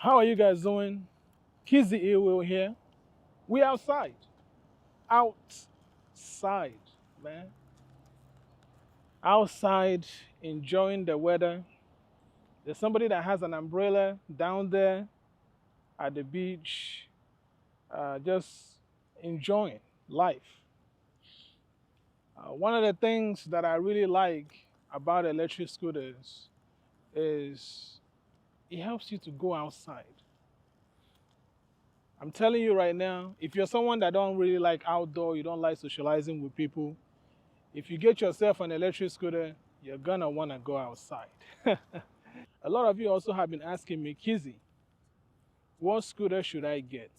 How are you guys doing? Kiziewheels here. We outside. Outside, man. Outside, enjoying the weather. There's somebody that has an umbrella down there at the beach, just enjoying life. One of the things that I really like about electric scooters is it helps you to go outside. I'm telling you right now, if you're someone that don't really like outdoor, you don't like socializing with people, if you get yourself an electric scooter, you're gonna wanna go outside. A lot of you also have been asking me, Kizzy, what scooter should I get?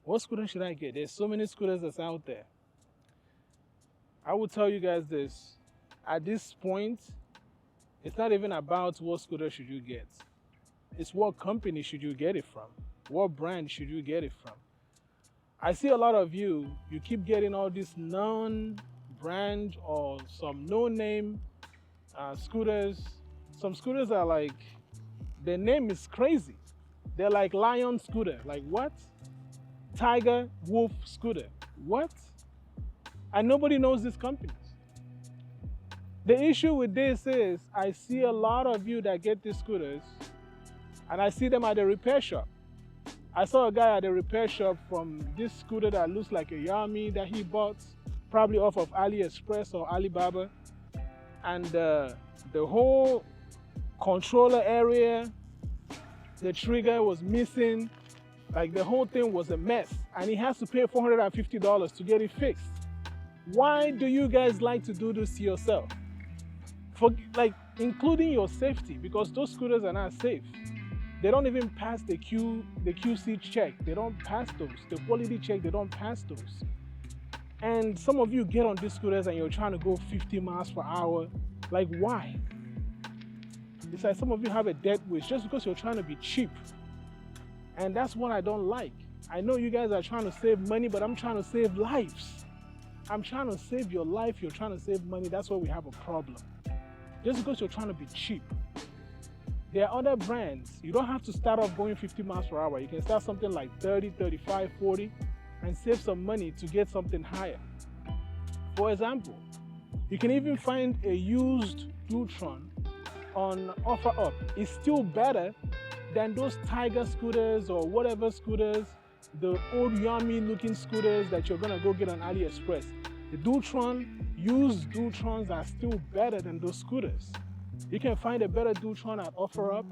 What scooter should I get? There's so many scooters that's out there. I will tell you guys this. At this point, it's not even about what scooter should you get. It's what company should you get it from? What brand should you get it from? I see a lot of you keep getting all these non-brand or some no-name scooters. Some scooters are like, their name is crazy. They're like Lion scooter. Like what? Tiger, Wolf scooter. What? And nobody knows these companies. The issue with this is I see a lot of you that get these scooters and I see them at the repair shop. I saw a guy at the repair shop from this scooter that looks like a Yami that he bought, probably off of AliExpress or Alibaba. And the whole controller area, the trigger was missing. Like the whole thing was a mess. And he has to pay $450 to get it fixed. Why do you guys like to do this to yourself? Including your safety, because those scooters are not safe. They don't even pass the QC check. They don't pass those. The quality check, they don't pass those. And some of you get on these scooters and you're trying to go 50 miles per hour. Like, why? It's like some of you have a death wish just because you're trying to be cheap. And that's what I don't like. I know you guys are trying to save money, but I'm trying to save lives. I'm trying to save your life. You're trying to save money. That's why we have a problem. Just because you're trying to be cheap. There are other brands. You don't have to start off going 50 miles per hour. You can start something like 30, 35, 40 and save some money to get something higher. For example, you can even find a used Dutron on OfferUp. It's still better than those Tiger scooters or whatever scooters, the old Yami looking scooters that you're gonna go get on AliExpress. The used Dutrons are still better than those scooters. You can find a better Dutron at OfferUp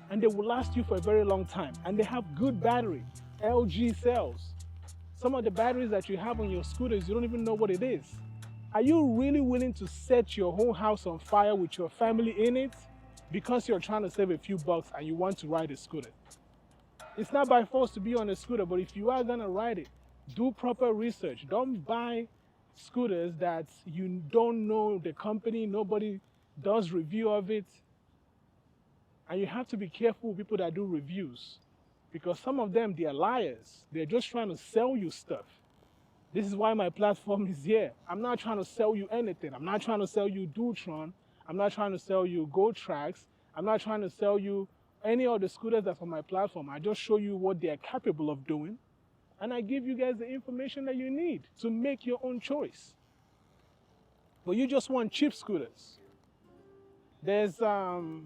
and they will last you for a very long time. And they have good battery, LG cells. Some of the batteries that you have on your scooters, you don't even know what it is. Are you really willing to set your whole house on fire with your family in it because you're trying to save a few bucks and you want to ride a scooter? It's not by force to be on a scooter, but if you are gonna ride it, do proper research. Don't buy scooters that you don't know the company, nobody does review of it. And you have to be careful with people that do reviews because some of them, they are liars. They're just trying to sell you stuff. This is why my platform is here. I'm not trying to sell you anything. I'm not trying to sell you Dutron. I'm not trying to sell you Go Tracks. I'm not trying to sell you any of the scooters that's on my platform. I just show you what they're capable of doing. And I give you guys the information that you need to make your own choice. But you just want cheap scooters. There's the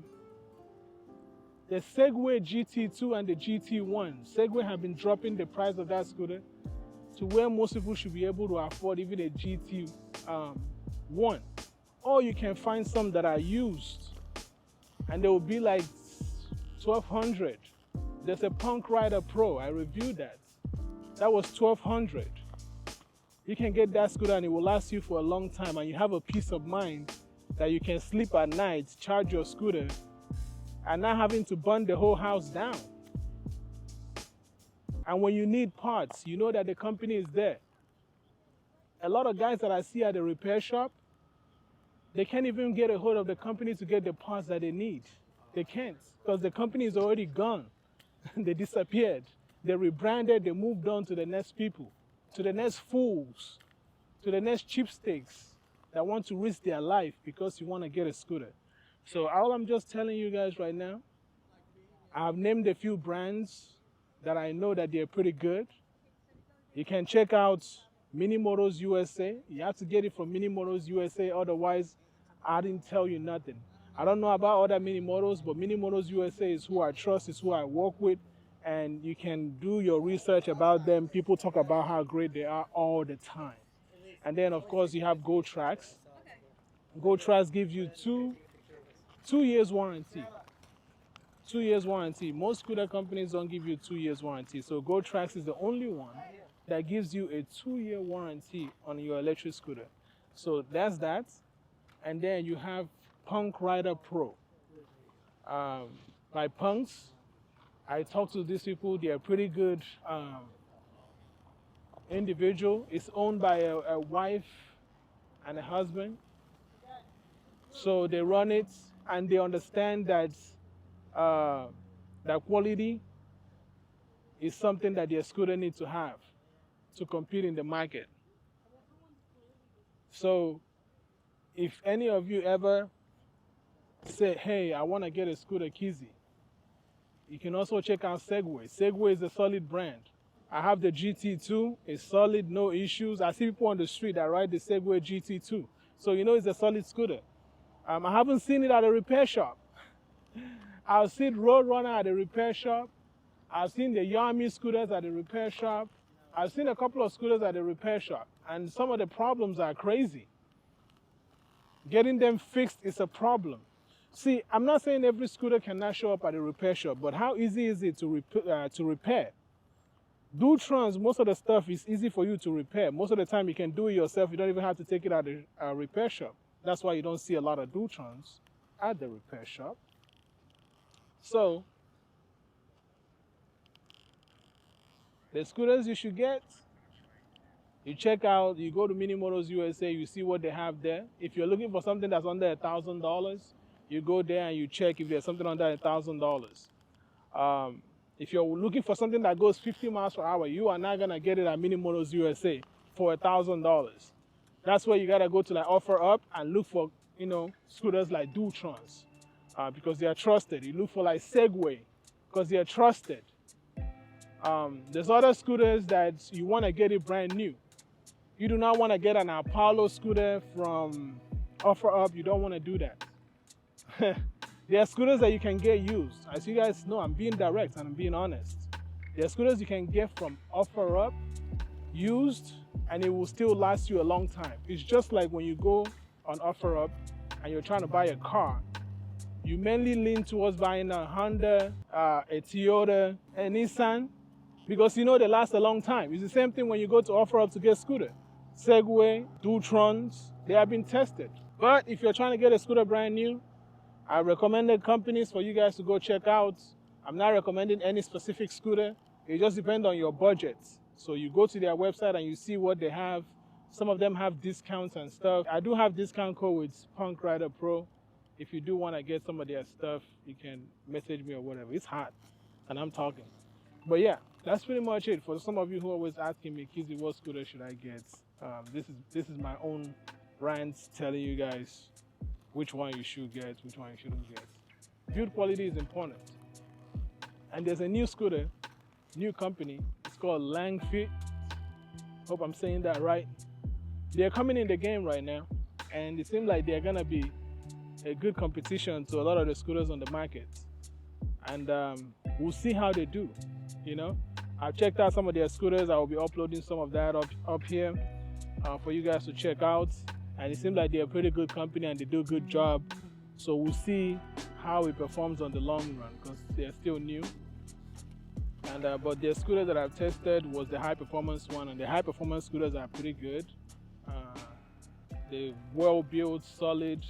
Segway GT2 and the GT1. Segway have been dropping the price of that scooter to where most people should be able to afford even a GT1. Or you can find some that are used and they will be like $1,200. There's a Punk Rider Pro, I reviewed that. That was $1,200. You can get that scooter and it will last you for a long time and you have a peace of mind that you can sleep at night, charge your scooter, and not having to burn the whole house down. And when you need parts, you know that the company is there. A lot of guys that I see at the repair shop, they can't even get a hold of the company to get the parts that they need. They can't because the company is already gone. They disappeared. They rebranded, they moved on to the next people, to the next fools, to the next cheapskates that want to risk their life because you want to get a scooter. So all I'm just telling you guys right now, I've named a few brands that I know that they're pretty good. You can check out Mini Motors USA. You have to get it from Mini Motors USA, otherwise I didn't tell you nothing. I don't know about other Mini Motors, but Mini Motors USA is who I trust, is who I work with, and you can do your research about them. People talk about how great they are all the time. And then of course you have Go Tracks. Go Tracks gives you two years warranty. 2 years warranty. Most scooter companies don't give you 2 years warranty. So Go Tracks is the only one that gives you a 2-year warranty on your electric scooter. So that's that. And then you have Punk Rider Pro. By Punks, I talked to these people. They are pretty good individual. It's owned by a wife and a husband. So they run it and they understand that that quality is something that their scooter needs to have to compete in the market. So if any of you ever say, hey, I want to get a scooter Kizzy, you can also check out Segway. Segway is a solid brand. I have the GT2, it's solid, no issues. I see people on the street that ride the Segway GT2. So you know it's a solid scooter. I haven't seen it at a repair shop. I've seen Roadrunner at a repair shop. I've seen the Yami scooters at a repair shop. I've seen a couple of scooters at a repair shop. And some of the problems are crazy. Getting them fixed is a problem. See, I'm not saying every scooter cannot show up at a repair shop, but how easy is it to repair? Dutrons, most of the stuff is easy for you to repair. Most of the time you can do it yourself. You don't even have to take it at a repair shop. That's why you don't see a lot of Dutrons at the repair shop. So, the scooters you should get, you check out, you go to Mini Motors USA, you see what they have there. If you're looking for something that's under $1,000, you go there and you check if there's something under $1,000. If you're looking for something that goes 50 miles per hour, you are not gonna get it at Mini Motors USA for $1,000. That's where you gotta go to like OfferUp and look for, scooters like Dutrons. Because they are trusted. You look for like Segway because they are trusted. There's other scooters that you want to get it brand new. You do not want to get an Apollo scooter from OfferUp. You don't want to do that. There are scooters that you can get used. As you guys know, I'm being direct and I'm being honest. There are scooters you can get from OfferUp used and it will still last you a long time. It's just like when you go on OfferUp and you're trying to buy a car. You mainly lean towards buying a Honda, a Toyota, a Nissan, because you know they last a long time. It's the same thing when you go to OfferUp to get a scooter. Segway, Dutrons, they have been tested. But if you're trying to get a scooter brand new, I recommended companies for you guys to go check out. I'm not recommending any specific scooter. It just depends on your budget. So you go to their website and you see what they have. Some of them have discounts and stuff. I do have discount code with Punk Rider Pro. If you do want to get some of their stuff, you can message me or whatever. It's hot, and I'm talking. But yeah, that's pretty much it. For some of you who are always asking me, Kizzy, what scooter should I get? This is my own brands telling you guys which one you should get, which one you shouldn't get. Build quality is important. And there's a new scooter, new company. It's called Langfit. Hope I'm saying that right. They're coming in the game right now, and it seems like they're gonna be a good competition to a lot of the scooters on the market, and we'll see how they do. I've checked out some of their scooters. I will be uploading some of that up here for you guys to check out, and it seems like they're a pretty good company and they do a good job. So we'll see how it performs on the long run because they're still new. And but their scooter that I've tested was the high performance one, and the high performance scooters are pretty good. They're well built, solid.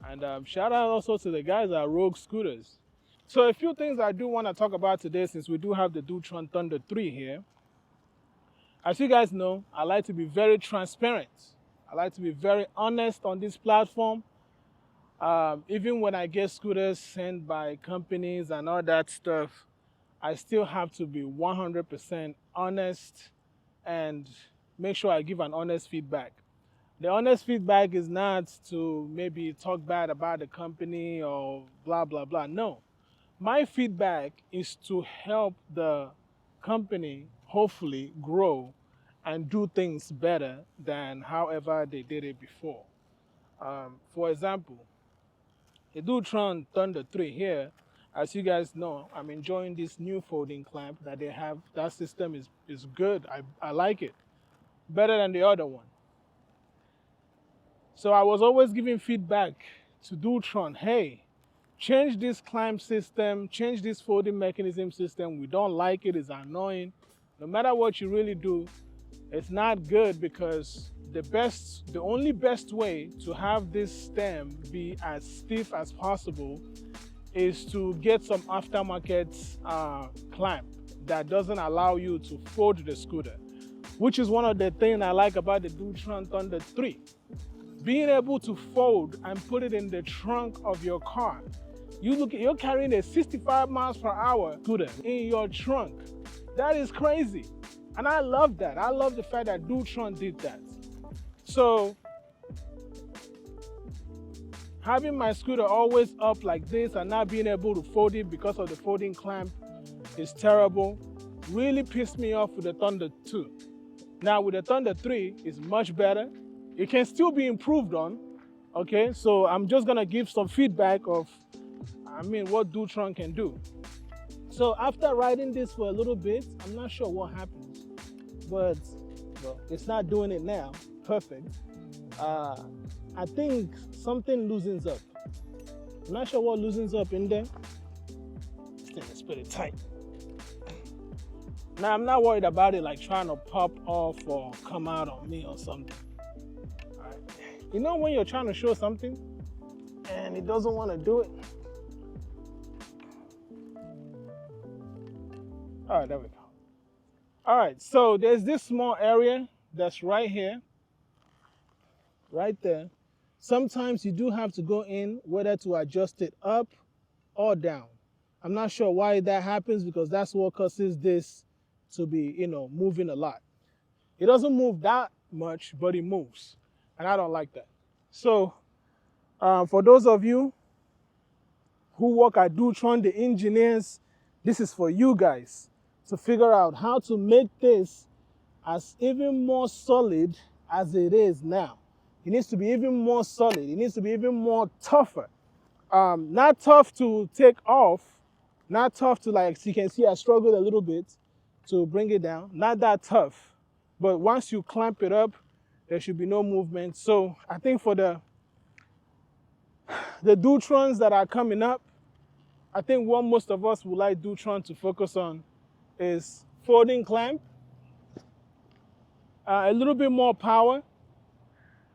And shout out also to the guys at Rogue Scooters. So a few things I do want to talk about today, since we do have the Dutron Thunder 3 here. As you guys know, I like to be very transparent. I like to be very honest on this platform. Even when I get scooters sent by companies and all that stuff, I still have to be 100% honest and make sure I give an honest feedback. The honest feedback is not to maybe talk bad about the company or blah, blah, blah. No. My feedback is to help the company hopefully grow and do things better than however they did it before. For example, the Dutron Thunder 3 here, as you guys know, I'm enjoying this new folding clamp that they have. That system is good. I like it. Better than the other one. So I was always giving feedback to Dutron, hey, change this clamp system, change this folding mechanism system. We don't like it, it's annoying. No matter what you really do, it's not good, because the only best way to have this stem be as stiff as possible is to get some aftermarket clamp that doesn't allow you to fold the scooter, which is one of the things I like about the Dutron Thunder 3. Being able to fold and put it in the trunk of your car. You're carrying a 65 miles per hour scooter in your trunk. That is crazy. And I love that. I love the fact that Dutron did that. So having my scooter always up like this and not being able to fold it because of the folding clamp is terrible. Really pissed me off with the Thunder 2. Now with the Thunder 3, it's much better. It can still be improved on, okay? So I'm just gonna give some feedback of, what Dutron can do. So after riding this for a little bit, I'm not sure what happens, but well, it's not doing it now. Perfect. I think something loosens up. I'm not sure what loosens up in there. Let's put it tight. Now I'm not worried about it like trying to pop off or come out on me or something. All right. You know when you're trying to show something and it doesn't want to do it? All right, there we go. All right, so there's this small area that's right here, right there. Sometimes you do have to go in whether to adjust it up or down. I'm not sure why that happens, because that's what causes this to be, moving a lot. It doesn't move that much, but it moves, and I don't like that. So for those of you who work at Dutron, the engineers, this is for you guys to figure out how to make this as even more solid as it is now. It needs to be even more solid. It needs to be even more tougher. Not tough to take off, not tough to, like, you can see I struggled a little bit to bring it down. Not that tough, but once you clamp it up, there should be no movement. So I think for the Dutrons that are coming up, I think what most of us would like Dutron to focus on is folding clamp, a little bit more power.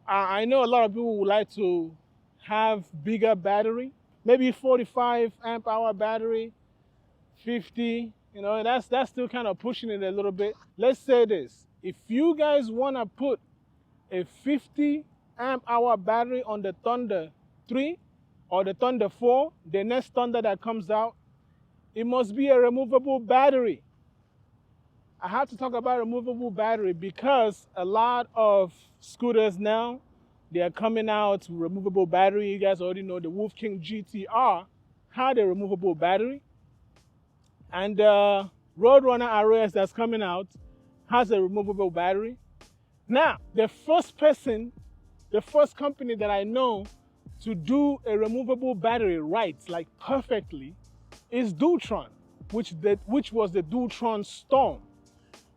I know a lot of people would like to have bigger battery, maybe 45 amp hour battery, 50, that's still kind of pushing it a little bit. Let's say this, if you guys want to put a 50 amp hour battery on the Thunder 3 or the Thunder 4, the next Thunder that comes out, it must be a removable battery. I have to talk about removable battery because a lot of scooters now, they are coming out with removable battery. You guys already know the Wolf King GTR had a removable battery. And the Roadrunner RS that's coming out has a removable battery. Now, the first company that I know to do a removable battery right, like perfectly, is Dutron, which was the Dutron Storm.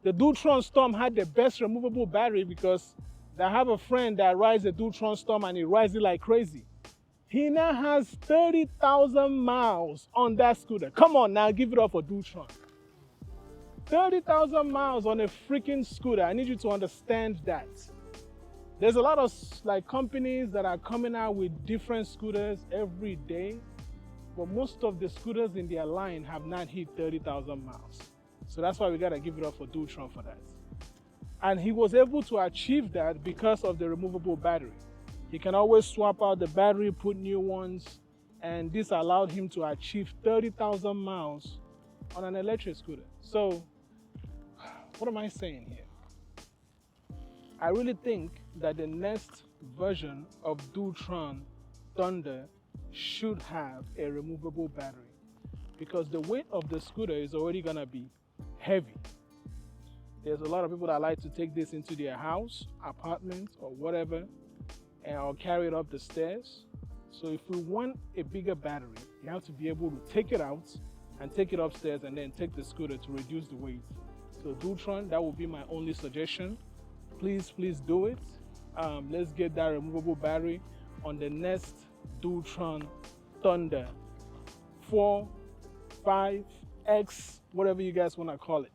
The Dutron Storm had the best removable battery because I have a friend that rides the Dutron Storm and he rides it like crazy. He now has 30,000 miles on that scooter. Come on now, give it up for Dutron. 30,000 miles on a freaking scooter. I need you to understand that. There's a lot of companies that are coming out with different scooters every day, but most of the scooters in their line have not hit 30,000 miles. So that's why we gotta give it up for Dutron for that. And he was able to achieve that because of the removable battery. He can always swap out the battery, put new ones, and this allowed him to achieve 30,000 miles on an electric scooter. So, what am I saying here? I really think that the next version of Dutron Thunder should have a removable battery. because the weight of the scooter is already gonna be heavy. There's a lot of people that like to take this into their house, apartment, or whatever, and I'll carry it up the stairs. So if we want a bigger battery, you have to be able to take it out and take it upstairs and then take the scooter to reduce the weight. So Dutron, that would be my only suggestion. Please do it. Let's get that removable battery on the next Dutron Thunder 4, 5, X, whatever you guys want to call it.